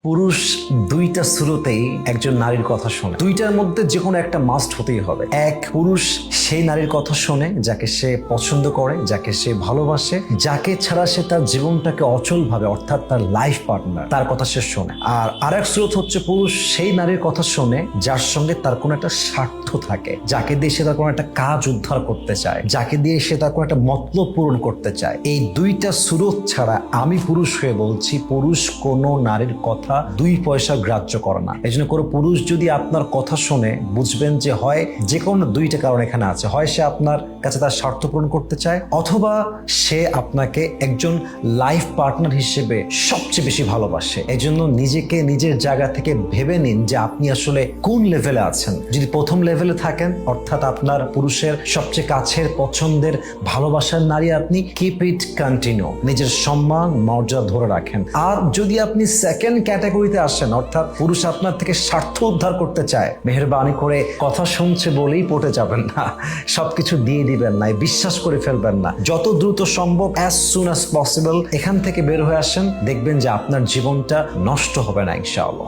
পুরুষ দুইটা স্রোতেই একজন নারীর কথা শোনে। দুইটার মধ্যে যে কোনো একটা মাস্ট হতেই হবে। এক, পুরুষ সেই নারীর কথা শোনে যাকে সে পছন্দ করে, যাকে সে ভালোবাসে, যাকে ছাড়া সে তার জীবনটাকে অচল ভাবে, অর্থাৎ তার লাইফ পার্টনার, তার কথা সে শোনে। আর আরেক স্রোত হচ্ছে পুরুষ সেই নারীর কথা শোনে যার সঙ্গে তার কোনো একটা স্বার্থ থাকে, যাকে দিয়ে সে তার কোনো একটা কাজ উদ্ধার করতে চায়, যাকে দিয়ে সে তার কোনো একটা মতলব পূরণ করতে চায়। এই দুইটা স্রোত ছাড়া আমি পুরুষ হয়ে বলছি, পুরুষ কোনো নারীর কথা দুই পয়সা গ্রাহ্য করে না। এই জন্য কোনো পুরুষ যদি আপনার কথা শোনে, বুঝবেন যে হয় যে কোনো দুইটা কারণ এখানে আছে। হয় সে আপনার কাছে তার স্বার্থ পূরণ করতে চায়, অথবা সে আপনাকে একজন লাইফ পার্টনার হিসেবে সবচেয়ে বেশি ভালোবাসে। এই জন্য নিজেকে নিজের জায়গা থেকে ভেবে নিন যে আপনি আসলে কোন লেভেলে আছেন। যদি প্রথম লেভেলে থাকেন, অর্থাৎ আপনার পুরুষের সবচেয়ে কাছের, পছন্দের, ভালোবাসার নারী, আপনি কিপ ইট কন্টিনিউ, নিজের সম্মান মর্যাদা ধরে রাখেন। আর যদি আপনি সেকেন্ড ক্যাটাগরিতে আসেন, অর্থাৎ পুরুষ আপনার থেকে স্বার্থ উদ্ধার করতে চায়, মেহেরবানি করে কথা শুনছে বলেই পটে যাবেন না, সবকিছু দিয়ে দিবেন না, বিশ্বাস করে ফেলবেন না। যত দ্রুত সম্ভব, অ্যাজ সুন অ্যাজ পসিবল এখান থেকে বের হয়ে আসেন, দেখবেন যে আপনার জীবনটা নষ্ট হবে না ইনশাআল্লাহ।